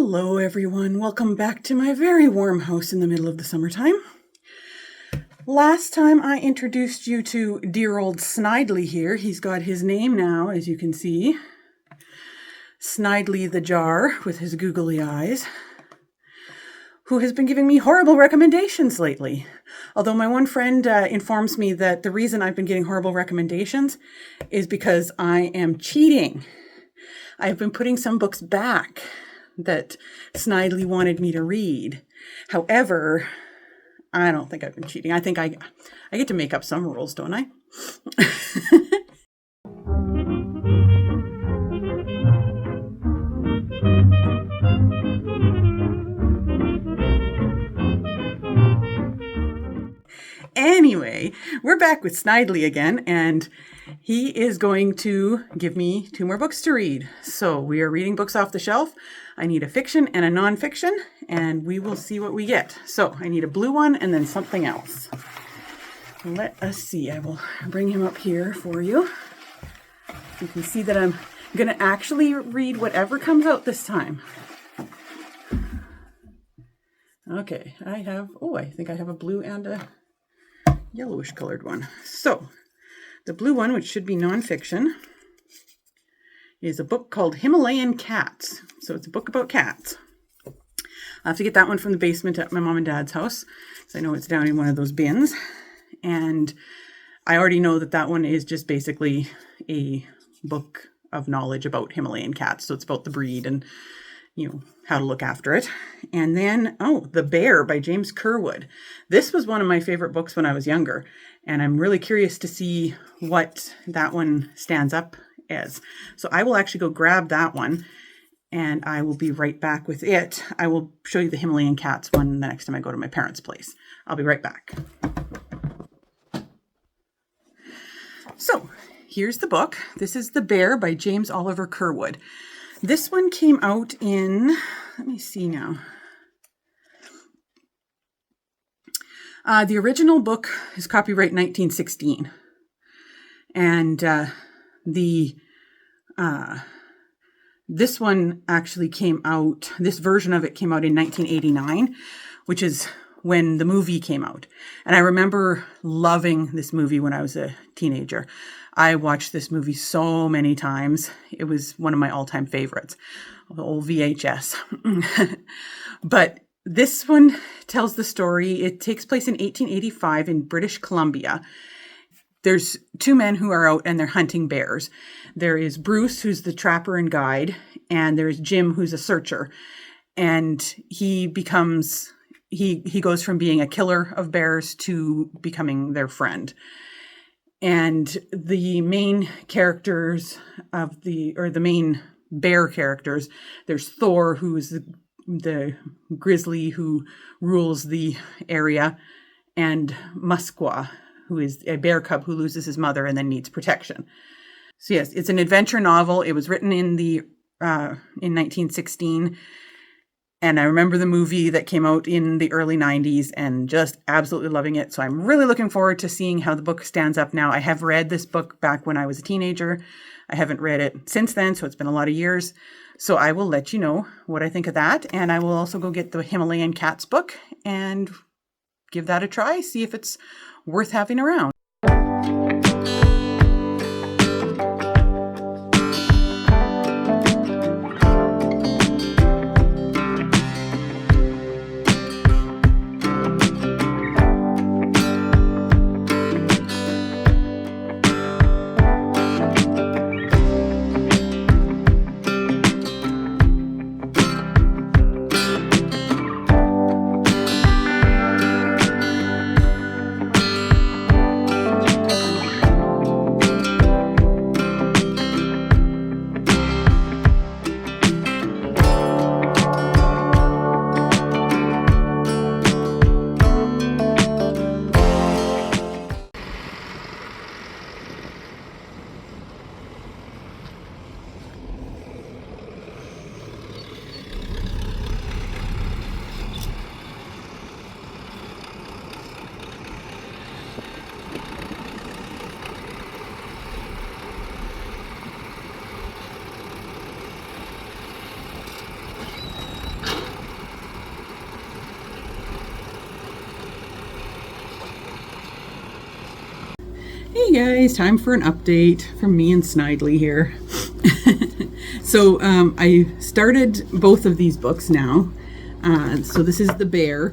Hello everyone, welcome back to my very warm house in the middle of the summertime. Last time I introduced you to dear old Snidely here. He's got his name now, as you can see. Snidely the jar with his googly eyes, who has been giving me horrible recommendations lately. Although my one friend informs me that the reason I've been getting horrible recommendations is because I am cheating. I've been putting some books back that Snidely wanted me to read. However, I don't think I've been cheating. I think I get to make up some rules, don't I? Anyway, we're back with Snidely again, and he is going to give me 2 more books to read. So we are reading books off the shelf. I need a fiction and a nonfiction, and we will see what we get. So I need a blue one and then something else. Let us see. I will bring him up here for you. You can see that I'm going to actually read whatever comes out this time. Okay, I think I have a blue and a yellowish colored one. So the blue one, which should be nonfiction, is a book called Himalayan Cats. So it's a book about cats. I have to get that one from the basement at my mom and dad's house, because I know it's down in one of those bins. And I already know that that one is just basically a book of knowledge about Himalayan cats. So it's about the breed and, how to look after it. And then, The Bear by James Curwood. This was one of my favorite books when I was younger. And I'm really curious to see what that one stands up as. So I will actually go grab that one and I will be right back with it. I will show you the Himalayan Cats one the next time I go to my parents' place. I'll be right back. So here's the book. This is The Bear by James Oliver Curwood. This one came out in, let me see now. The original book is copyright 1916. And this one actually came out, this version of it came out in 1989, which is when the movie came out. And I remember loving this movie when I was a teenager. I watched this movie so many times. It was one of my all-time favorites, the old VHS. But this one tells the story. It takes place in 1885 in British Columbia. There's 2 men who are out and they're hunting bears. There is Bruce, who's the trapper and guide, and there's Jim, who's a searcher. And he goes from being a killer of bears to becoming their friend. And the main characters the main bear characters, there's Thor, who is the grizzly who rules the area, and Musqua, who is a bear cub who loses his mother and then needs protection. So yes, it's an adventure novel. It was written in 1916. And I remember the movie that came out in the early 90s and just absolutely loving it. So I'm really looking forward to seeing how the book stands up now. I have read this book back when I was a teenager. I haven't read it since then, so it's been a lot of years. So I will let you know what I think of that. And I will also go get the Himalayan Cats book and give that a try, see if it's worth having around. guys, time for an update from me and Snidely here. So I started both of these books now. So this is The Bear.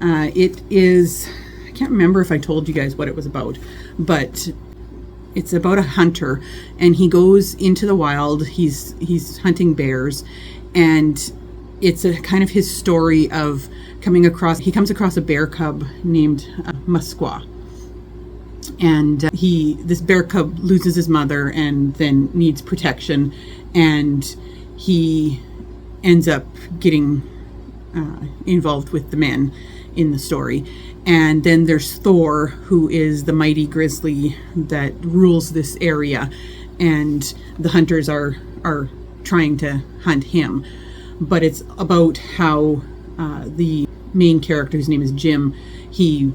It is, I can't remember if I told you guys what it was about, but it's about a hunter, and he goes into the wild. He's hunting bears, and it's a kind of his story of he comes across a bear cub named Musqua. And this bear cub loses his mother and then needs protection, and he ends up getting involved with the men in the story. And then there's Thor, who is the mighty grizzly that rules this area, and the hunters are trying to hunt him. But it's about how the main character, whose name is Jim, he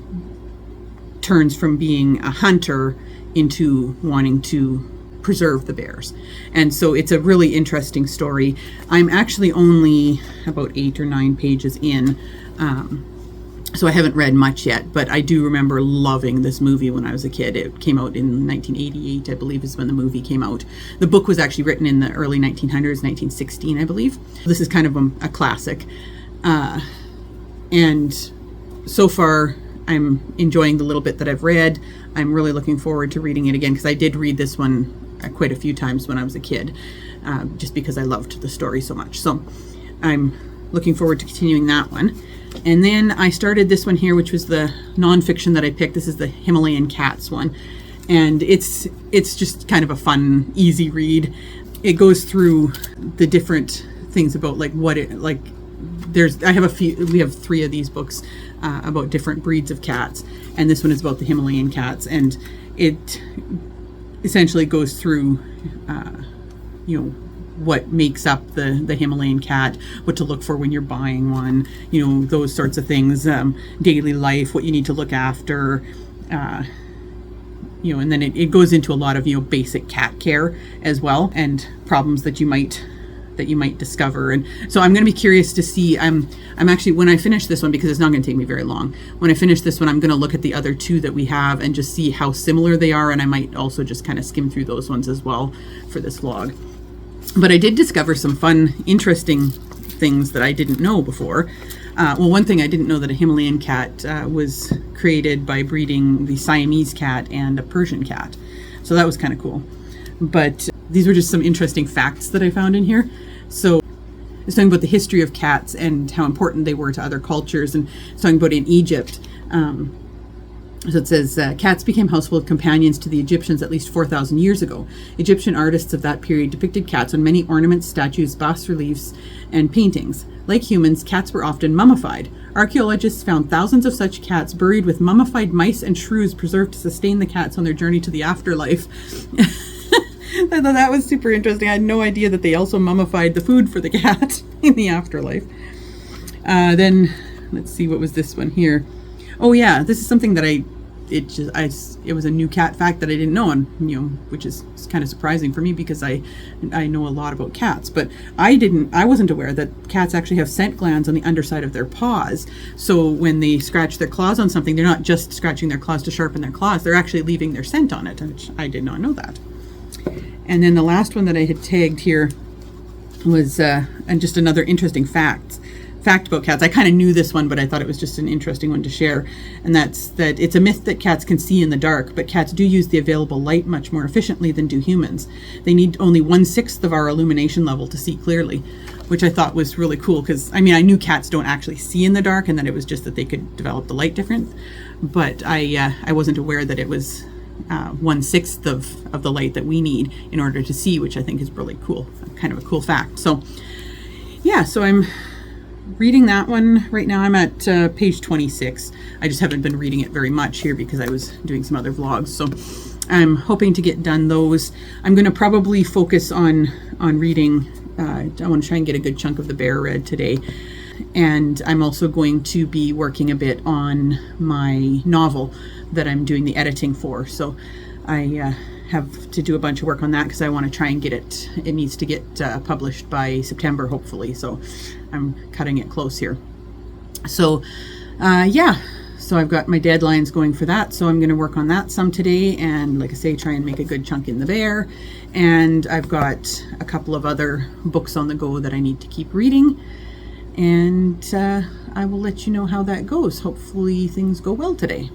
turns from being a hunter into wanting to preserve the bears. And so it's a really interesting story. I'm actually only about 8 or 9 pages in, so I haven't read much yet, but I do remember loving this movie when I was a kid. It came out in 1988, I believe, is when the movie came out. The book was actually written in the early 1900s, 1916, I believe. This is kind of a classic. And so far, I'm enjoying the little bit that I've read. I'm really looking forward to reading it again, because I did read this one quite a few times when I was a kid, just because I loved the story so much. So I'm looking forward to continuing that one. And then I started this one here, which was the nonfiction that I picked. This is the Himalayan Cats one. And it's just kind of a fun, easy read. It goes through the different things about we have 3 of these books about different breeds of cats, and this one is about the Himalayan cats, and it essentially goes through what makes up the Himalayan cat, what to look for when you're buying one, those sorts of things, daily life, what you need to look after, and then it goes into a lot of basic cat care as well, and problems that you might discover. And so I'm going to be curious to see, I'm actually, when I finish this one, because it's not going to take me very long, when I finish this one, I'm going to look at the other 2 that we have and just see how similar they are, and I might also just kind of skim through those ones as well for this vlog. But I did discover some fun, interesting things that I didn't know before. Well, one thing I didn't know, that a Himalayan cat was created by breeding the Siamese cat and a Persian cat. So that was kind of cool. But these were just some interesting facts that I found in here. So it's talking about the history of cats and how important they were to other cultures, and it's talking about in Egypt. So it says, cats became household companions to the Egyptians at least 4,000 years ago. Egyptian artists of that period depicted cats on many ornaments, statues, bas-reliefs, and paintings. Like humans, cats were often mummified. Archaeologists found thousands of such cats buried with mummified mice and shrews preserved to sustain the cats on their journey to the afterlife. I thought that was super interesting. I had no idea that they also mummified the food for the cat in the afterlife. Then, let's see, what was this one here? Oh yeah, this is something that it was a new cat fact that I didn't know, and which is kind of surprising for me, because I know a lot about cats, but I wasn't aware that cats actually have scent glands on the underside of their paws. So when they scratch their claws on something, they're not just scratching their claws to sharpen their claws, they're actually leaving their scent on it, which I did not know that. And then the last one that I had tagged here was and just another interesting fact about cats. I kind of knew this one, but I thought it was just an interesting one to share. And that's that it's a myth that cats can see in the dark, but cats do use the available light much more efficiently than do humans. They need only 1/6 of our illumination level to see clearly, which I thought was really cool, because I knew cats don't actually see in the dark, and that it was just that they could develop the light different. But I wasn't aware that it was 1/6 of the light that we need in order to see, which I think is really cool, kind of a cool fact. So yeah, so I'm reading that one right now. I'm at page 26. I just haven't been reading it very much here because I was doing some other vlogs, so I'm hoping to get done those. I'm going to probably focus on reading. I want to try and get a good chunk of The Bear read today, and I'm also going to be working a bit on my novel that I'm doing the editing for. So I have to do a bunch of work on that, because I want to try and get it. It needs to get published by September, hopefully. So I'm cutting it close here. So yeah, So I've got my deadlines going for that. So I'm going to work on that some today. And like I say, try and make a good chunk in the bear. And I've got a couple of other books on the go that I need to keep reading. And I will let you know how that goes. Hopefully things go well today.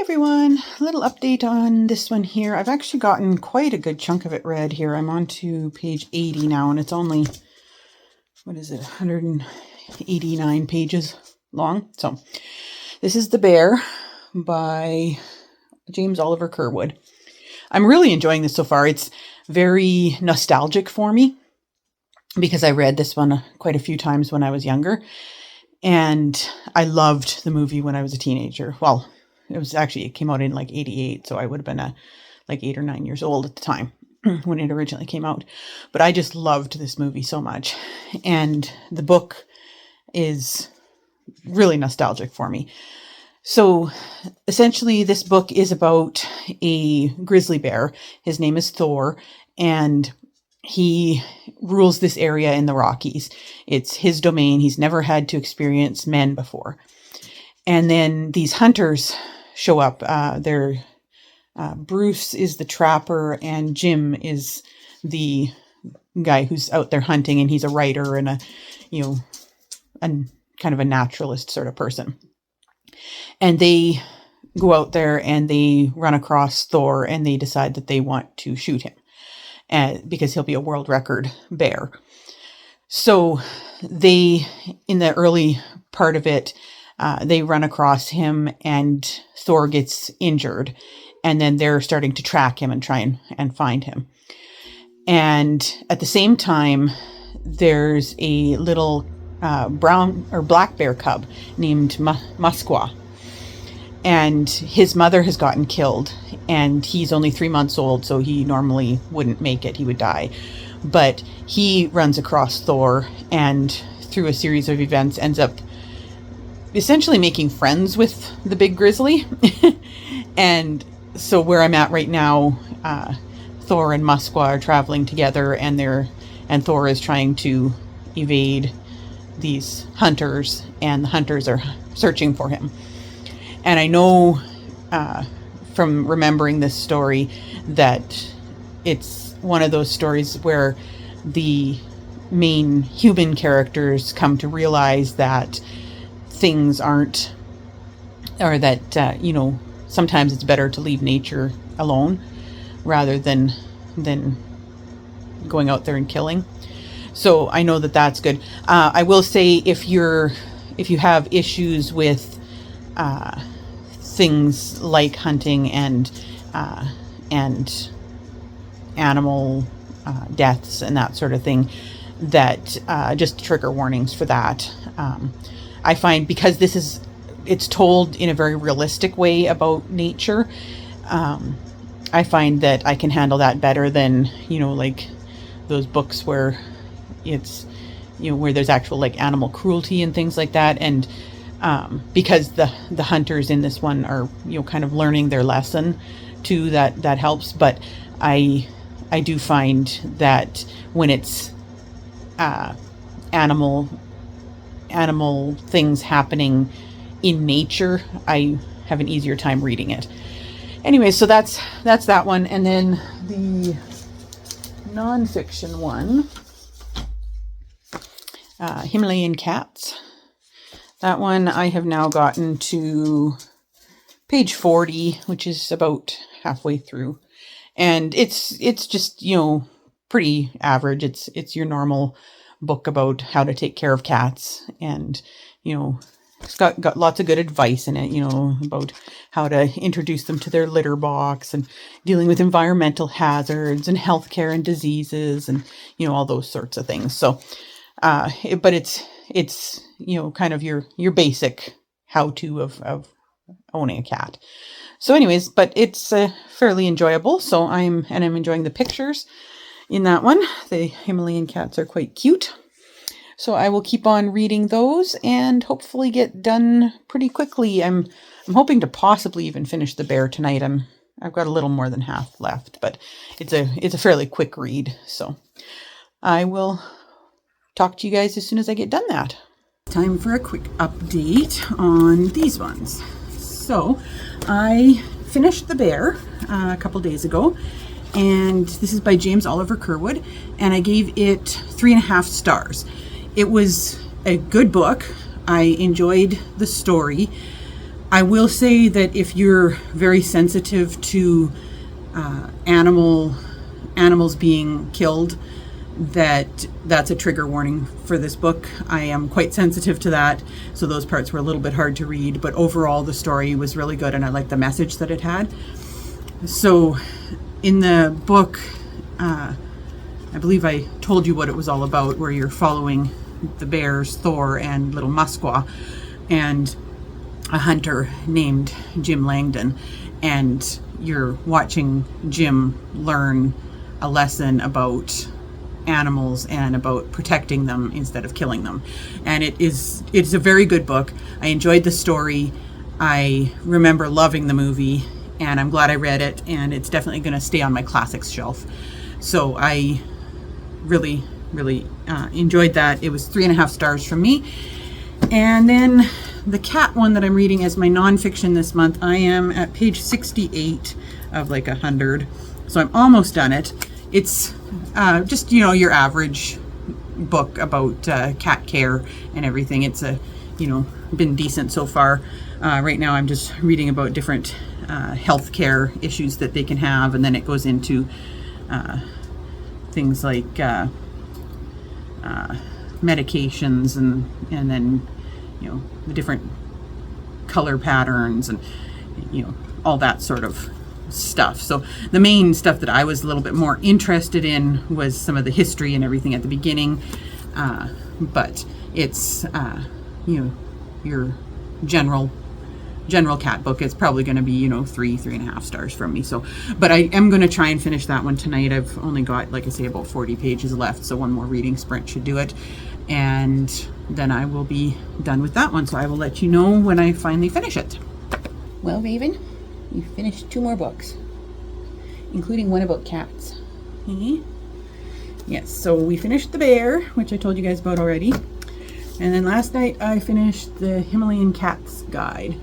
everyone, a little update on this one here. I've actually gotten quite a good chunk of it read here. I'm on to page 80 now, and it's only, 189 pages long. So this is The Bear by James Oliver Curwood. I'm really enjoying this so far. It's very nostalgic for me because I read this one quite a few times when I was younger, and I loved the movie when I was a teenager. Well, it came out in like 88, so I would have been like 8 or 9 years old at the time when it originally came out. But I just loved this movie so much. And the book is really nostalgic for me. So essentially this book is about a grizzly bear. His name is Thor, and he rules this area in the Rockies. It's his domain. He's never had to experience men before. And then these hunters show up. Bruce is the trapper, and Jim is the guy who's out there hunting, and he's a writer and a kind of a naturalist sort of person. And they go out there and they run across Thor, and they decide that they want to shoot him because he'll be a world record bear. So they, in the early part of it, they run across him, and Thor gets injured, and then they're starting to track him and try and find him. And at the same time, there's a little brown or black bear cub named Musqua, and his mother has gotten killed, and he's only 3 months old, so he normally wouldn't make it. He would die. But he runs across Thor, and through a series of events ends up essentially making friends with the big grizzly. And so where I'm at right now, Thor and Musqua are traveling together, and Thor is trying to evade these hunters, and the hunters are searching for him. And I know from remembering this story that it's one of those stories where the main human characters come to realize that things aren't, or that, sometimes it's better to leave nature alone rather than going out there and killing. So I know that that's good. I will say if you have issues with things like hunting and animal deaths and that sort of thing, that just trigger warnings for that. I find because it's told in a very realistic way about nature, I find that I can handle that better than, like those books where it's, where there's actual like animal cruelty and things like that. And because the hunters in this one are, kind of learning their lesson too, that helps. But I do find that when it's animal things happening in nature, I have an easier time reading it. Anyway, so that's that one. And then the nonfiction one, Himalayan Cats. That one I have now gotten to page 40, which is about halfway through. And it's just, pretty average. It's your normal book about how to take care of cats, and it's got lots of good advice in it, about how to introduce them to their litter box, and dealing with environmental hazards and healthcare and diseases, and all those sorts of things. So but it's kind of your basic how-to of owning a cat. So anyways, but it's fairly enjoyable. So I'm enjoying the pictures in that one. The Himalayan cats are quite cute. So I will keep on reading those and hopefully get done pretty quickly. I'm hoping to possibly even finish The Bear tonight. I've got a little more than half left, but it's a fairly quick read. So I will talk to you guys as soon as I get done that. Time for a quick update on these ones. So I finished The Bear a couple days ago, and this is by James Oliver Curwood, and I gave it 3.5 stars. It was a good book. I enjoyed the story. I will say that if you're very sensitive to animals being killed, that's a trigger warning for this book. I am quite sensitive to that, so those parts were a little bit hard to read, but overall the story was really good and I liked the message that it had. So in the book, I believe I told you what it was all about, where you're following the bears, Thor and little Musqua, and a hunter named Jim Langdon, and you're watching Jim learn a lesson about animals and about protecting them instead of killing them. And it's a very good book. I enjoyed the story. I remember loving the movie, and I'm glad I read it, and it's definitely going to stay on my classics shelf. So I really enjoyed that. It was 3.5 stars from me. And then the cat one that I'm reading as my nonfiction this month, I am at page 68 of like 100, so I'm almost done it. It's just, you know, your average book about cat care and everything. It's been decent so far. Right now I'm just reading about different health care issues that they can have, and then it goes into things like medications and then, you know, the different color patterns and, you know, all that sort of stuff. So the main stuff that I was a little bit more interested in was some of the history and everything at the beginning, but it's you know, your general cat book. It's probably going to be, you know, 3.5 stars from me. So, but I am going to try and finish that one tonight. I've only got, like I say, about 40 pages left, so one more reading sprint should do it, and then I will be done with that one. So I will let you know when I finally finish it. Well, Raven, you finished 2 more books, including one about cats. Yes, so we finished The Bear, which I told you guys about already, and then last night I finished the Himalayan Cats Guide.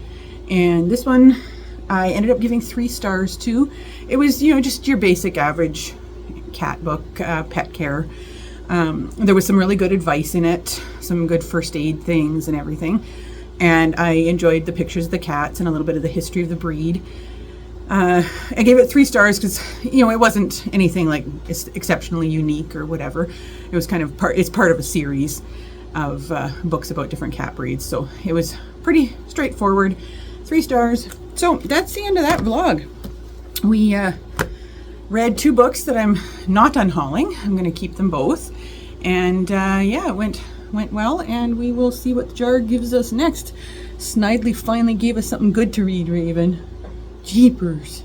And this one I ended up giving 3 stars to. It was, you know, just your basic average cat book, pet care. There was some really good advice in it, some good first aid things and everything. And I enjoyed the pictures of the cats and a little bit of the history of the breed. I gave it 3 stars because, you know, it wasn't anything like exceptionally unique or whatever. It was kind of it's part of a series of books about different cat breeds. So it was pretty straightforward. 3 stars. So that's the end of that vlog. We read 2 books that I'm not unhauling. I'm going to keep them both. And yeah, it went well, and we will see what the jar gives us next. Snidely finally gave us something good to read, Raven. Jeepers.